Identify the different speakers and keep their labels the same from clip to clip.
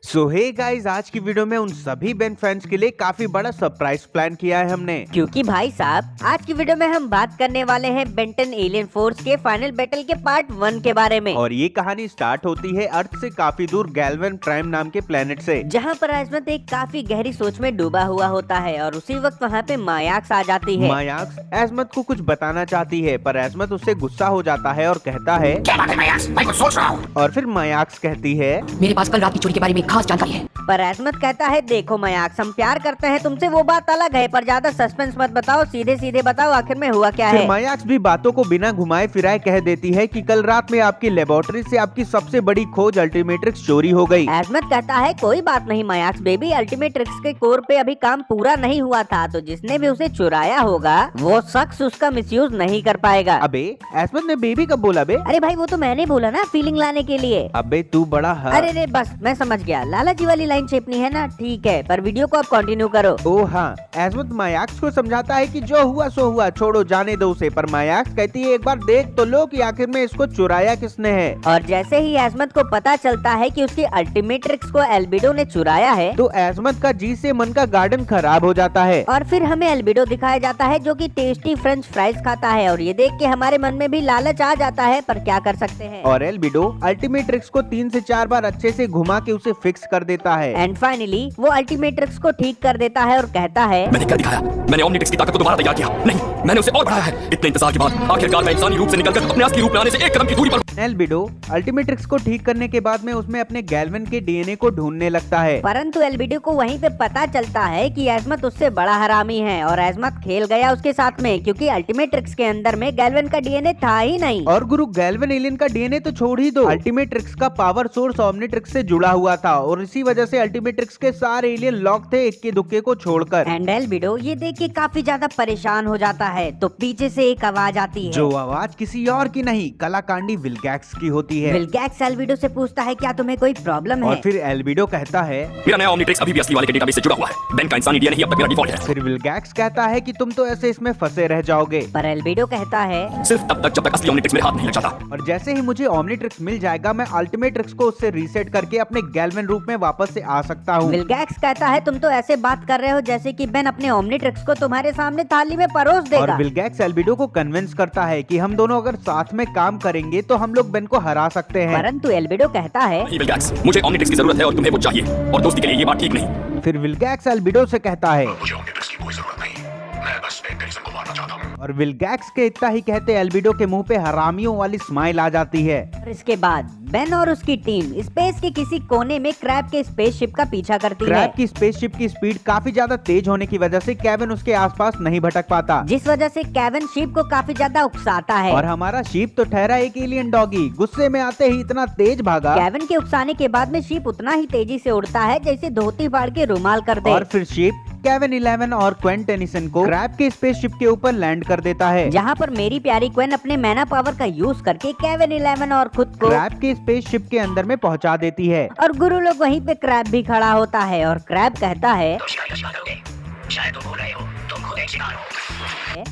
Speaker 1: सो hey guys, आज की video में उन सभी बेन फैंस के लिए काफी बड़ा सरप्राइज प्लान किया है हमने।
Speaker 2: क्योंकि भाई साहब आज की वीडियो में हम बात करने वाले हैं बेन 10 एलियन फोर्स के फाइनल बैटल के पार्ट 1 के बारे में।
Speaker 1: और ये कहानी स्टार्ट होती है अर्थ से काफी दूर गैल्वन प्राइम नाम के प्लेनेट से,
Speaker 2: जहाँ पर एज़मथ एक काफी गहरी सोच में डूबा हुआ होता है और उसी वक्त वहाँ पे मायाक्स आ जाती है।
Speaker 1: मायाक्स एज़मथ को कुछ बताना चाहती है, पर एज़मथ उससे गुस्सा हो जाता है और कहता है,
Speaker 3: क्या बात है मायाक्स, मैं कुछ सोच रहा हूँ।
Speaker 1: और फिर मायाक्स कहती है,
Speaker 3: मेरे पास कल रात की चोरी के बारे में खास जानकारी है।
Speaker 2: पर एज़मथ कहता है, देखो मायाक्स, हम प्यार करते हैं तुमसे, वो बात अलग है, पर ज्यादा सस्पेंस मत बताओ, सीधे सीधे बताओ आखिर में हुआ क्या
Speaker 1: फिर
Speaker 2: है।
Speaker 1: मायाक्स भी बातों को बिना घुमाए फिराए कह देती है कि कल रात में आपकी लेबोरेटरी से आपकी सबसे बड़ी खोज अल्टीमेट्रिक्स चोरी हो गई।
Speaker 2: एज़मथ कहता है, कोई बात नहीं मायाक्स बेबी, अल्टीमेट्रिक्स के कोर पे अभी काम पूरा नहीं हुआ था, तो जिसने भी उसे चुराया होगा वो शख्स उसका मिसयूज नहीं कर पाएगा।
Speaker 1: अबे एज़मथ ने बेबी कब बोला बे?
Speaker 2: अरे भाई वो तो मैंने बोला ना, फीलिंग लाने के लिए।
Speaker 1: अबे तू बड़ा
Speaker 2: अरे रे बस मैं समझ गया, लाला जी वाली लाइन छेपनी है ना, ठीक है, पर वीडियो को आप कंटिन्यू करो।
Speaker 1: ओ हाँ, एज़मथ मायाक्स को समझाता है कि जो हुआ सो हुआ, छोड़ो जाने दो उसे, पर मायाक्स कहती है एक बार देख तो लो कि आखिर में इसको चुराया किसने है।
Speaker 2: और जैसे ही एज़मथ को पता चलता है कि उसकी अल्टीमेट्रिक्स को एल्बिडो ने चुराया है,
Speaker 1: तो एज़मथ का जी से मन का गार्डन खराब हो जाता है।
Speaker 2: और फिर हमें एल्बिडो दिखाया जाता है जो कि टेस्टी फ्रेंच फ्राइज खाता है, और ये देख के हमारे मन में भी लालच आ जाता है, पर क्या कर सकते हैं।
Speaker 1: और एल्बिडो अल्टीमेट्रिक्स को 3 से 4 बार अच्छे से घुमा के उसे फिक्स कर देता है।
Speaker 2: एंड फाइनली वो अल्टीमेट्रिक्स को ठीक कर देता है और कहता है,
Speaker 4: मैंने क्या दिखाया? मैंने ओमनिट्रिक्स की ताकत को दोबारा तैयार किया। नहीं, मैंने उसे और बढ़ाया है। इतने इंतजार के बाद आखिरकार मैं इंसानी रूप से निकलकर अपने असली रूप में आने से एक कदम की दूरी पर।
Speaker 1: एल्बिडो अल्टीमेट्रिक्स को ठीक करने के बाद में उसमें अपने गैल्वन के डीएनए को ढूंढने लगता है,
Speaker 2: परंतु एल्बिडो को वहीं पे पता चलता है कि एज़मथ उससे बड़ा हरामी है और एज़मथ खेल गया उसके साथ में, क्योंकि अल्टीमेट्रिक्स के अंदर में गैल्वन का डीएनए था ही नहीं।
Speaker 1: और गुरु गैल्वन एलियन का डीएनए तो छोड़ ही दो, अल्टीमेट्रिक्स का पावर सोर्स ओमनिट्रिक्स से जुड़ा हुआ था, और इसी वजह से अल्टीमेट्रिक्स के सारे एलियन लॉक थे इक्के दुक्के को छोड़कर।
Speaker 2: एंड एल्बिडो ये देख के काफी ज्यादा परेशान हो जाता है, तो पीछे से एक आवाज आती है,
Speaker 1: जो आवाज किसी और की नहीं, कलाकांडी विल्गैक्स की होती है।
Speaker 2: विल्गैक्स एल्बिडो से पूछता है, क्या तुम्हें कोई प्रॉब्लम है?
Speaker 1: और फिर एल्बिडो कहता है,
Speaker 4: मेरा नया ओमनिट्रिक्स अभी भी असली वाले के डेटाबेस से जुड़ा हुआ है। बेन का इंसानी डीएनए ही अब तक मेरा डिफॉल्ट है।
Speaker 1: फिर विल्गैक्स कहता है कि तुम तो ऐसे इसमें फंसे रह जाओगे।
Speaker 2: पर एल्बिडो कहता है,
Speaker 4: सिर्फ तब तक जब तक असली ओमनिट्रिक्स मेरे हाथ नहीं लग जाता।
Speaker 1: और जैसे ही मुझे ओमनिट्रिक्स मिल जाएगा, मैं अल्टीमेट्रिक्स को उससे रीसेट करके अपने गैल्वन रूप में वापस से आ सकता हूँ।
Speaker 2: विल्गैक्स कहता है, तुम तो ऐसे बात कर रहे हो जैसे कि बेन अपने ओमनिट्रिक्स को तुम्हारे सामने थाली में परोस
Speaker 1: और
Speaker 2: देगा।
Speaker 1: विल्गैक्स एल्बिडो को कन्विंस करता है कि हम दोनों अगर साथ में काम करेंगे तो हम लोग बेन को हरा सकते हैं।
Speaker 2: परंतु एल्बिडो कहता है,
Speaker 4: नहीं विल्गैक्स, मुझे ओमनिट्रिक्स की जरूरत है और तुम्हें वो चाहिए, और दोस्ती के लिए ये बात ठीक नहीं।
Speaker 1: फिर विल्गैक्स एल्बिडो से कहता है,
Speaker 4: मुझे ओमनिट्रिक्स की कोई जरूरत नहीं, मैं बस एक कलीसियन को मारना चाहता हूँ।
Speaker 1: और विल्गैक्स के इतना ही कहते एल्बिडो के मुंह पे हरामियों वाली स्माइल आ जाती है।
Speaker 2: और इसके बाद बेन और उसकी टीम स्पेस के किसी कोने में क्रैब के स्पेसशिप का पीछा करती है।
Speaker 1: क्रैब की स्पेसशिप की स्पीड काफी ज्यादा तेज होने की वजह से केविन उसके आसपास नहीं भटक पाता,
Speaker 2: जिस वजह से केविन शिप को काफी ज्यादा उकसाता है।
Speaker 1: और हमारा शिप तो ठहरा एक एलियन डॉगी गुस्से में आते ही इतना तेज भागा,
Speaker 2: केविन के उकसाने के बाद में शिप उतना ही तेजी से उड़ता है जैसे धोती फाड़ के रुमाल कर दे।
Speaker 1: और फिर शिप केविन 11 और क्वेन टेनिसन को क्रैब के स्पेसशिप के ऊपर लैंड कर देता है,
Speaker 2: जहाँ पर मेरी प्यारी क्वेन अपने मैना पावर का यूज करके केविन 11 और खुद को
Speaker 1: क्रैब के स्पेसशिप के अंदर में पहुंचा देती है।
Speaker 2: और गुरु लोग वहीं पे क्रैब भी खड़ा होता है, और क्रैब कहता है,
Speaker 3: शायद तुम भूल रहे हो, तुम खुद एक शिकार हो।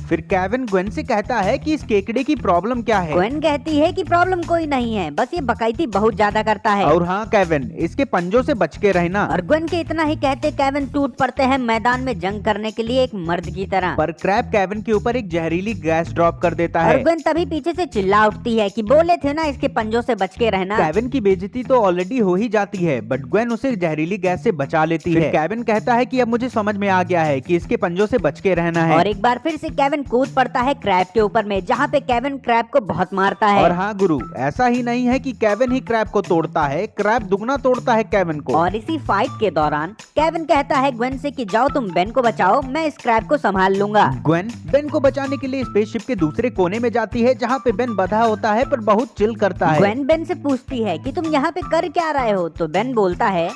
Speaker 1: फिर केविन ग्वेन से कहता है कि इस केकड़े की प्रॉब्लम क्या है।
Speaker 2: क्वेन कहती है कि प्रॉब्लम कोई नहीं है, बस ये बकैती बहुत ज्यादा करता है।
Speaker 1: और हाँ केविन, इसके पंजों से बच के रहना।
Speaker 2: और ग्वेन के इतना ही कहते केविन टूट पड़ते हैं मैदान में जंग करने के लिए एक मर्द की तरह।
Speaker 1: पर क्रैब केविन के ऊपर एक जहरीली गैस ड्रॉप कर देता
Speaker 2: और
Speaker 1: है।
Speaker 2: ग्वेन तभी पीछे से चिल्ला उठती है कि बोले थे ना इसके पंजों से बच के रहना।
Speaker 1: केविन की बेइज्जती तो ऑलरेडी हो ही जाती है, बट ग्वेन उसे जहरीली गैस से बचा लेती है। केविन कहता है कि अब मुझे समझ में आ गया है कि इसके पंजों से बच के रहना है।
Speaker 2: और एक बार फिर से केविन कूद पड़ता है क्रैब के ऊपर में, जहाँ पे केविन क्रैब को बहुत मारता है।
Speaker 1: और हाँ गुरु, ऐसा ही नहीं है कि केविन ही क्रैब को तोड़ता है, क्रैब दुगना तोड़ता है केविन को।
Speaker 2: और इसी फाइट के दौरान केविन कहता है ग्वेन से कि जाओ तुम बेन को बचाओ, मैं इस क्रैब को संभाल लूंगा।
Speaker 1: ग्वेन बेन को बचाने के लिए स्पेसशिप के दूसरे कोने में जाती है, जहाँ पे बेन बंधा होता है पर बहुत चिल करता है।
Speaker 2: ग्वेन बेन से पूछती है कि तुम यहाँ पे कर क्या रहे हो, तो बेन बोलता है,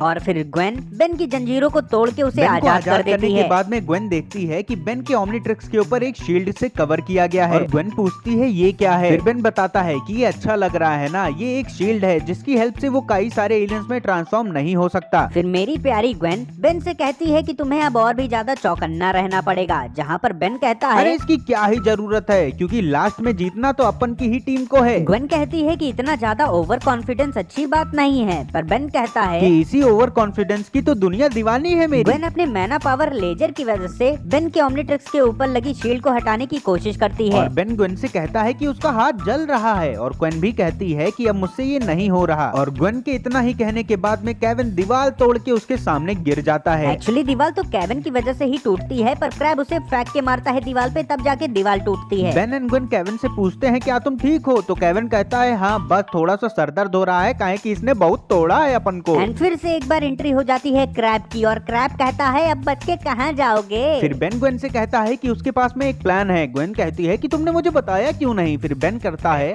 Speaker 2: और फिर ग्वेन बेन की जंजीरों को तोड़ के उसे
Speaker 1: बेन को
Speaker 2: आजाद कर
Speaker 1: करने
Speaker 2: देती
Speaker 1: के
Speaker 2: है।
Speaker 1: बाद में ग्वेन देखती है कि बेन के ओमनीट्रिक्स के ऊपर एक शील्ड से कवर किया गया है और ग्वेन पूछती है ये क्या है। फिर बेन बताता है कि ये अच्छा लग रहा है ना, ये एक शील्ड है जिसकी हेल्प से वो कई सारे एलियंस में ट्रांसफॉर्म नहीं हो सकता।
Speaker 2: फिर मेरी प्यारी ग्वेन बेन से कहती है कि तुम्हें अब और भी ज्यादा चौकन्ना रहना पड़ेगा, जहाँ पर बेन कहता है
Speaker 1: अरे इसकी क्या ही जरूरत है, क्योंकि लास्ट में जीतना तो अपन की ही टीम को है।
Speaker 2: ग्वेन कहती है कि इतना ज्यादा ओवर कॉन्फिडेंस अच्छी बात नहीं है, पर बेन कहता है
Speaker 1: कि इसी ओवर कॉन्फिडेंस की तो दुनिया दीवानी है मेरी।
Speaker 2: ग्वेन अपने मैना पावर लेजर की वजह से बेन के ओमनीट्रिक्स के ऊपर लगी शील्ड को हटाने की कोशिश करती है
Speaker 1: और बेन ग्वेन से कहता है कि उसका हाथ जल रहा है और ग्वेन भी कहती है कि अब मुझसे ये नहीं हो रहा। और ग्वेन के इतना ही कहने के बाद में केविन दीवार तोड़ के उसके सामने गिर जाता है।
Speaker 2: एक्चुअली दीवार तो केविन की वजह से ही टूटती है, पर क्रैब उसे फेंक के मारता है दीवार पे, तब जाके दीवार टूटती है।
Speaker 1: बेन एंड ग्वेन केविन से पूछते हैं क्या तुम ठीक हो, तो केविन कहता है हाँ बस थोड़ा सा सर दर्द हो रहा है, काहे कि इसने बहुत तोड़ा है अपन को।
Speaker 2: एंड फिर से एक बार एंट्री हो जाती है क्रैब की और क्रैब कहता है अब बच के कहाँ जाओगे।
Speaker 1: फिर बेन ग्वेन से कहता है कि उसके पास में एक प्लान है। ग्वेन कहती है कि तुमने मुझे बताया क्यों नहीं। फिर बेन करता है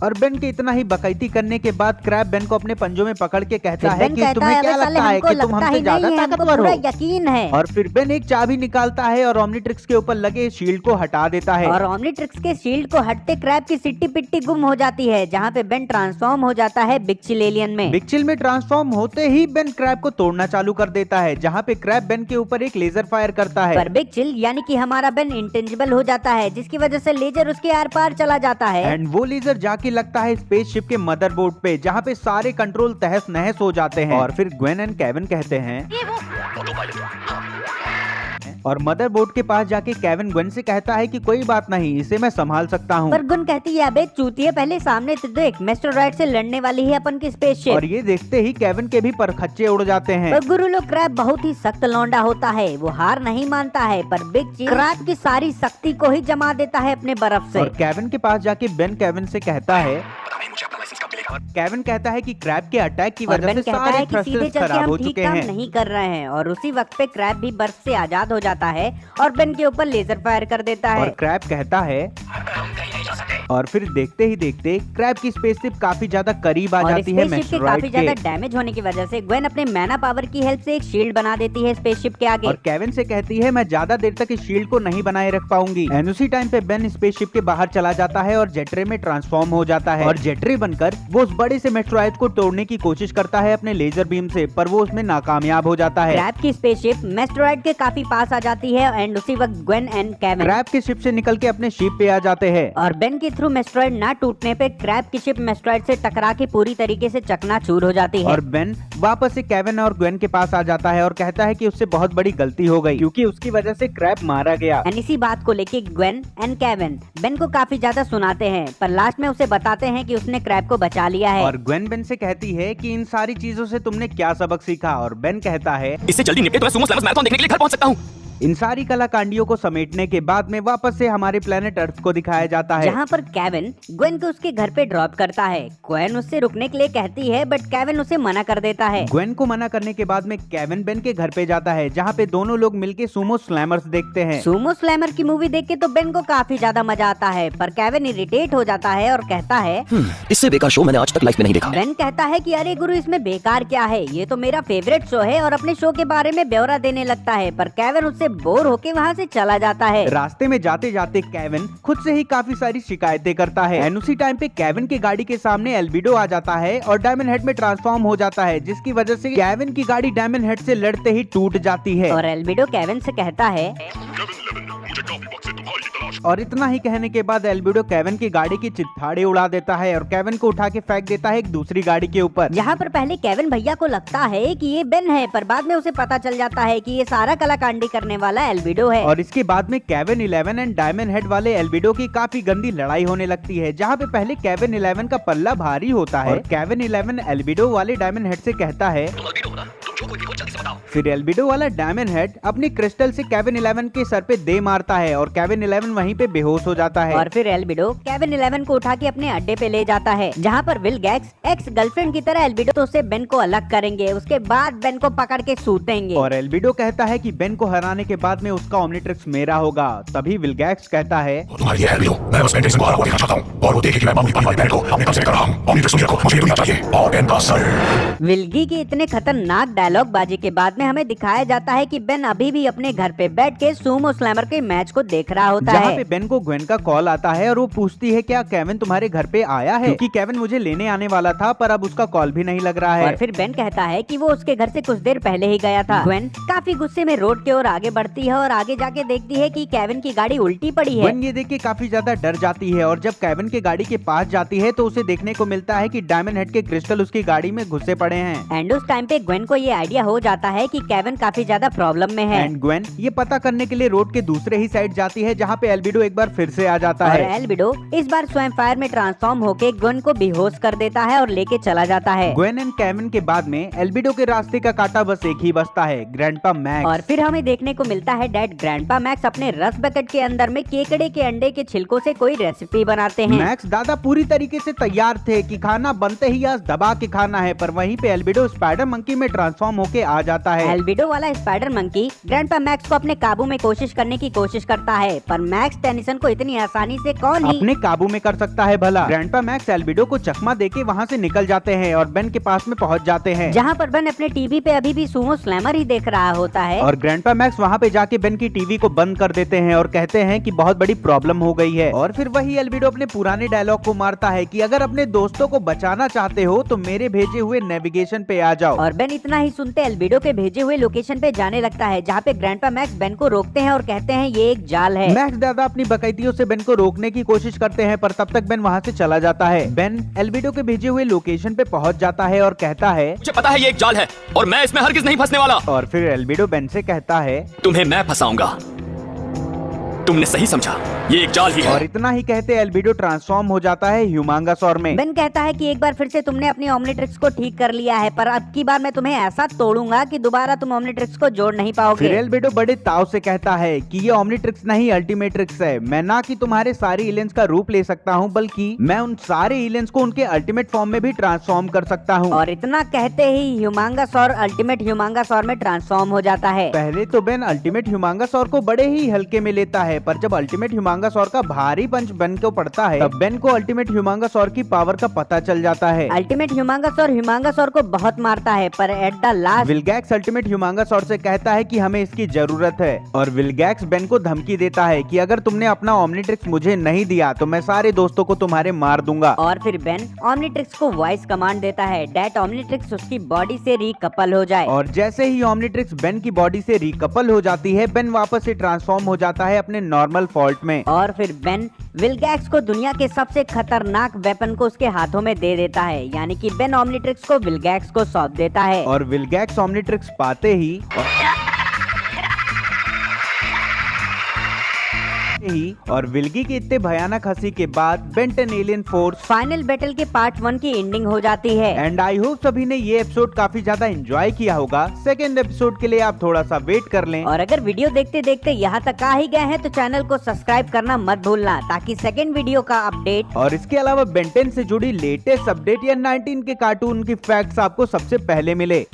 Speaker 1: और बेन के इतना ही बकैती करने के बाद क्रैब बेन को अपने पंजों में पकड़ के कहता है कि तुम्हें क्या लगता है कि तुम हमसे ज्यादा ताकतवर हो।
Speaker 2: यकीन है।
Speaker 1: और फिर बेन एक चाबी निकालता है और ओमनीट्रिक्स के ऊपर लगे शील्ड को हटा देता है
Speaker 2: और ओमनीट्रिक्स के शील्ड को हटते क्रैब की सिट्टी पिट्टी गुम हो जाती है, जहाँ पे बेन ट्रांसफॉर्म हो जाता है बिग चिल एलियन में।
Speaker 1: बिग चिल में ट्रांसफॉर्म होते ही बेन क्रैब को तोड़ना चालू कर देता है, जहाँ पे क्रैब बेन के ऊपर एक लेजर फायर करता है।
Speaker 2: पर बिग चिल यानी कि हमारा बेन इंटेंजिबल हो जाता है, जिसकी वजह से लेजर उसके आर पार चला जाता है।
Speaker 1: एंड वो लेजर जाके लगता है स्पेस शिप के मदरबोर्ड पे, जहाँ पे सारे कंट्रोल तहस नहस हो जाते हैं। और फिर ग्वेन एंड केविन कहते हैं
Speaker 3: ऑटो पायलट।
Speaker 1: और मदरबोर्ड के पास जाके केविन ग्वेन से कहता है कि कोई बात नहीं, इसे मैं संभाल सकता हूँ।
Speaker 2: पर गुन कहती है अबे चूतिए, पहले सामने तो देख, मेस्टरॉइड से लड़ने वाली है अपन की स्पेसशिप।
Speaker 1: और ये देखते ही केविन के भी परखच्चे उड़ जाते हैं।
Speaker 2: पर गुरु लोग क्रैब बहुत ही सख्त लौंडा होता है, वो हार नहीं मानता है, पर बिग चिल क्रैब की सारी शक्ति को ही जमा देता है अपने बर्फ से।
Speaker 1: और केविन के पास जाके बेन केविन से कहता है,
Speaker 3: पता नहीं मुझे अपना लाइसेंस कब मिलेगा।
Speaker 1: केविन कहता है कि क्रैब के अटैक की
Speaker 2: और
Speaker 1: वजह
Speaker 2: बेन
Speaker 1: से
Speaker 2: कहता
Speaker 1: सारे
Speaker 2: है कि सीधे
Speaker 1: थ्रस्टर्स
Speaker 2: चल के
Speaker 1: खराब हो
Speaker 2: हम ठीक
Speaker 1: चुके
Speaker 2: काम
Speaker 1: हैं।
Speaker 2: नहीं कर रहे हैं। और उसी वक्त पे क्रैब भी बर्फ से आजाद हो जाता है और बेन के ऊपर लेजर फायर कर देता
Speaker 1: और
Speaker 2: है।
Speaker 1: क्रैब कहता है
Speaker 3: हम कहीं नहीं जा सकते।
Speaker 1: और फिर देखते ही देखते क्रैब की स्पेसशिप काफी ज्यादा करीब आ
Speaker 2: और
Speaker 1: जाती है
Speaker 2: स्पेसशिप के
Speaker 1: मेस्टरॉइड
Speaker 2: काफी ज्यादा
Speaker 1: के।
Speaker 2: डैमेज होने की वजह से ग्वेन अपने मैना पावर की हेल्प से एक शील्ड बना देती है स्पेसशिप के आगे।
Speaker 1: और केविन से कहती है मैं ज्यादा देर तक इस शील्ड को नहीं बनाए रख पाऊंगी। एंड उसी टाइम पे बेन स्पेसशिप के बाहर चला जाता है और जेटरे में ट्रांसफॉर्म हो जाता है। और जेटरे बनकर वो उस बड़े से मेस्टरॉइड को तोड़ने की कोशिश करता है अपने लेजर बीम से, पर वो उसमें नाकामयाब हो जाता है।
Speaker 2: क्रैब की स्पेसशिप मेस्टरॉइड के काफी पास आ जाती है एंड उसी वक्त ग्वेन एंड केविन
Speaker 1: क्रैब के शिप से निकल के अपने शिप पे आ जाते हैं।
Speaker 2: और बेन के थ्रू मेस्टरॉइड ना टूटने पे क्रैब की शिप मेस्टरॉइड से टकरा के पूरी तरीके से चकनाचूर हो जाती है।
Speaker 1: और बेन वापस से केविन और ग्वेन के पास आ जाता है और कहता है कि उससे बहुत बड़ी गलती हो गई, क्योंकि उसकी वजह से क्रैब मारा गया।
Speaker 2: एंड इसी बात को लेके ग्वेन एंड केविन बेन को काफी ज्यादा सुनाते हैं, पर लास्ट में उसे बताते हैं कि उसने क्रैब को बचा लिया है।
Speaker 1: और ग्वेन बेन से कहती है कि इन सारी चीजों से तुमने क्या सबक सीखा। और बेन कहता है
Speaker 4: इससे जल्दी निपटे तो मैं सुमो स्लैमर्स मैराथन देखने के लिए घर पहुंच सकता हूं।
Speaker 1: इन सारी कलाकांडियों को समेटने के बाद में वापस से हमारे प्लेनेट अर्थ को दिखाया जाता है,
Speaker 2: जहाँ पर केविन ग्वेन को उसके घर पे ड्रॉप करता है। ग्वेन उससे रुकने के लिए कहती है, बट केविन उसे मना कर देता है।
Speaker 1: ग्वेन को मना करने के बाद में केविन बेन के घर पे जाता है, जहाँ पे दोनों लोग मिलके सुमो स्लैमर्स देखते हैं।
Speaker 2: सुमो स्लैमर की मूवी देख के तो बेन को काफी ज्यादा मजा आता है, पर केविन इरिटेट हो जाता है और कहता है
Speaker 4: इससे बेकार शो मैंने आज तक लाइफ में नहीं देखा।
Speaker 2: बेन कहता है कि अरे गुरु इसमें बेकार क्या है, ये तो मेरा फेवरेट शो है, और अपने शो के बारे में ब्यौरा देने लगता है। पर केविन उससे बोर होके वहाँ से चला जाता है।
Speaker 1: रास्ते में जाते जाते केविन खुद से ही काफी सारी शिकायतें करता है। एंड उसी टाइम पे केविन की गाड़ी के सामने एल्बिडो आ जाता है और डायमंड हेड में ट्रांसफॉर्म हो जाता है, जिसकी वजह से केविन की गाड़ी डायमंड हेड से लड़ते ही टूट जाती है।
Speaker 2: और एल्बिडो केविन से कहता है
Speaker 1: और इतना ही कहने के बाद एल्बिडो केविन की गाड़ी की चित्थाड़े उड़ा देता है और केविन को उठा के फेंक देता है एक दूसरी गाड़ी के ऊपर।
Speaker 2: जहाँ पर पहले केविन भैया को लगता है कि ये बेन है, पर बाद में उसे पता चल जाता है कि ये सारा कलाकांडी करने वाला एल्बिडो है।
Speaker 1: और इसके बाद में केविन 11 एंड डायमंड हेड वाले एल्बिडो की काफी गंदी लड़ाई होने लगती है, जहाँ पे पहले केविन 11 का पल्ला भारी होता है। और केविन 11 एल्बिडो वाले डायमंड हेड से कहता है
Speaker 3: तुम अल्बिडो हो ना, तुम जो कोई भी हो जल्दी से बताओ।
Speaker 1: फिर एल्बिडो वाला डायमंड हेड अपनी क्रिस्टल से केविन 11 के सर पे दे मारता है और केविन 11 वहीं पे बेहोश हो जाता है।
Speaker 2: और फिर एल्बिडो केविन 11 को उठा के अपने अड्डे पे ले जाता है, जहाँ पर विल गैक्स एक्स गर्लफ्रेंड की तरह एल्बिडो तो उससे बेन को अलग करेंगे, उसके बाद बेन को पकड़ के सूतेंगे।
Speaker 1: और एल्बिडो कहता है कि बेन को हराने के बाद में उसका ओमनीट्रिक्स मेरा होगा। तभी विल गैक्स कहता है
Speaker 3: तुम्हारी ये एल्बिडो, मैं बस बेन को हरा हुआ देखना चाहता हूँ और वो देखे कि मैं मामूली पानी वाली बेन को अपने कब्जे में कर रहा हूँ। ओमनीट्रिक्स मुझे रखो, मुझे ये दुनिया चाहिए और बेन का सर।
Speaker 2: विल्गी के इतने खतरनाक डायलॉग डायलॉग बाजी के बाद में हमें दिखाया जाता है कि बेन अभी भी अपने घर पे बैठ के सूमो स्लैमर के मैच को देख रहा होता
Speaker 1: जहाँ
Speaker 2: है।
Speaker 1: पे बेन को ग्वेन का कॉल आता है और वो पूछती है क्या केविन तुम्हारे घर पे आया है, क्योंकि केविन मुझे लेने आने वाला था पर अब उसका कॉल भी नहीं लग रहा है।
Speaker 2: और फिर बेन कहता है कि वो उसके घर से कुछ देर पहले ही गया था। ग्वेन काफी गुस्से में रोड की ओर आगे बढ़ती है और आगे जाके देखती है कि केविन की गाड़ी उल्टी पड़ी है।
Speaker 1: ग्वेन ये देख के काफी ज्यादा डर जाती है और जब केविन के गाड़ी के पास जाती है तो उसे देखने को मिलता है कि डायमंड हेड के क्रिस्टल उसकी गाड़ी में घुसे पड़े हैं।
Speaker 2: एंड उस टाइम पे ग्वेन को ये आइडिया हो जाता है कि केविन काफी ज्यादा प्रॉब्लम में है।
Speaker 1: एंड ग्वेन ये पता करने के लिए रोड के दूसरे ही साइड जाती है जहाँ पे एल्बिडो एक बार फिर से आ जाता
Speaker 2: और
Speaker 1: है।
Speaker 2: एल्बिडो इस बार स्वयं फायर में ट्रांसफॉर्म होके ग्वेन को बेहोश कर देता है और लेके चला जाता है।
Speaker 1: ग्वेन एंड केविन के बाद में एल्बिडो के रास्ते का कांटा बस एक ही बचता है, ग्रैंडपा मैक्स।
Speaker 2: और फिर हमें देखने को मिलता है डैड ग्रैंडपा मैक्स अपने रस बकेट के अंदर में केकड़े के अंडे के छिलकों से कोई रेसिपी बनाते हैं।
Speaker 1: मैक्स दादा पूरी तरीके से तैयार थे कि खाना बनते ही आज दबा के खाना है, पर वहीं पे एल्बिडो स्पाइडर मंकी में ट्रांसफॉर्म होके आ जाता है।
Speaker 2: एल्बिडो वाला स्पाइडर मंकी ग्रैंडपा मैक्स को अपने काबू में कोशिश करने की कोशिश करता है, पर मैक्स टेनिसन को इतनी आसानी से कौन ही
Speaker 1: अपने काबू में कर सकता है भला। ग्रैंडपा मैक्स एल्बिडो को चकमा देके वहाँ से निकल जाते हैं और बेन के पास में पहुँच जाते हैं,
Speaker 2: जहाँ पर बेन अपने टीवी पे अभी भी सूमो स्लैमर ही देख रहा होता है।
Speaker 1: और ग्रैंडपा मैक्स वहाँ पे जाके बेन की टीवी को बंद कर देते हैं और कहते हैं कि बहुत बड़ी प्रॉब्लम हो गई है। और फिर वही एल्बिडो अपने पुराने डायलॉग को मारता है कि अगर अपने दोस्तों को बचाना चाहते हो तो मेरे भेजे हुए नेविगेशन पे आ जाओ।
Speaker 2: और बेन इतना ही सुनते एल्बिडो के भेजे हुए लोकेशन पे जाने लगता है, जहाँ पे ग्रैंडपा मैक्स बेन को रोकते हैं और कहते हैं ये एक जाल है।
Speaker 1: मैक्स दादा अपनी बकैतियों से बेन को रोकने की कोशिश करते हैं, पर तब तक बेन वहाँ से चला जाता है। बेन एल्बिडो के भेजे हुए लोकेशन पे पहुँच जाता है और कहता है
Speaker 4: मुझे पता है ये एक जाल है और मैं इसमें हरगिज नहीं फंसने वाला।
Speaker 1: और फिर एल्बिडो बेन से कहता है
Speaker 4: तुम्हें मैं फंसाऊंगा। तुमने सही समझा, ये एक जाल ही है।
Speaker 1: और इतना ही कहते एल्बिडो ट्रांसफॉर्म हो जाता है ह्यूमांगासौर में।
Speaker 2: बेन कहता है कि एक बार फिर से तुमने अपनी ओमनीट्रिक्स को ठीक कर लिया है, पर अब की बार मैं तुम्हें ऐसा तोड़ूंगा कि दोबारा तुम ओमनीट्रिक्स को जोड़ नहीं पाओगे।
Speaker 1: फिर एल्बिडो बड़े ताव से कहता है कि ये ओमनीट्रिक्स नहीं अल्टीमेट्रिक्स है। मैं ना कि तुम्हारे सारे एलियंस का रूप ले सकता हूँ, बल्कि मैं उन सारे एलियंस को उनके अल्टीमेट फॉर्म में भी ट्रांसफॉर्म कर सकता हूँ।
Speaker 2: और इतना कहते ही ह्यूमांगासौर अल्टीमेट ह्यूमांगासौर में ट्रांसफॉर्म हो जाता है।
Speaker 1: पहले तो बेन अल्टीमेट ह्यूमांगासौर को बड़े ही हल्के में लेता है, पर जब अल्टीमेट ह्यूमांगासौर का भारी पंच बेन को पड़ता है तब बेन को अल्टीमेट ह्यूमांगासौर की पावर का पता चल जाता है।
Speaker 2: अल्टीमेट ह्यूमांगासौर को बहुत मारता है, पर at the last
Speaker 1: Vilgax ultimate Humungousaur से कहता है कि हमें इसकी जरूरत है। और विलगैक्स बेन को धमकी देता है कि अगर तुमने अपना ओमनीट्रिक्स मुझे नहीं दिया तो मैं सारे दोस्तों को तुम्हारे मार दूंगा।
Speaker 2: और फिर बेन ओमनीट्रिक्स को वॉइस कमांड देता है दैट ओमनीट्रिक्स उसकी बॉडी से रिकपल हो जाए।
Speaker 1: और जैसे ही ओमनीट्रिक्स बेन की बॉडी से रिकपल हो जाती है, बेन वापस से ट्रांसफॉर्म हो जाता है अपने नॉर्मल फॉल्ट में।
Speaker 2: और फिर बेन विलगैक्स को दुनिया के सबसे खतरनाक वेपन को उसके हाथों में दे देता है, यानी कि बेन ओमनीट्रिक्स को विलगैक्स को सौंप देता है।
Speaker 1: और विलगैक्स ओमनीट्रिक्स पाते ही और विल्गी की इतने भयानक हंसी के बाद Ben 10 alien force
Speaker 2: final battle के पार्ट 1 की एंडिंग हो जाती है।
Speaker 1: एंड आई होप सभी ने ये एपिसोड काफी ज्यादा एंजॉय किया होगा। सेकेंड एपिसोड के लिए आप थोड़ा सा वेट कर लें।
Speaker 2: और अगर वीडियो देखते देखते यहाँ तक आ ही गए हैं तो चैनल को सब्सक्राइब करना मत भूलना, ताकि सेकेंड वीडियो का अपडेट
Speaker 1: और इसके अलावा बेन 10 से जुड़ी लेटेस्ट अपडेट या 19 के कार्टून की फैक्ट्स आपको सबसे पहले मिले।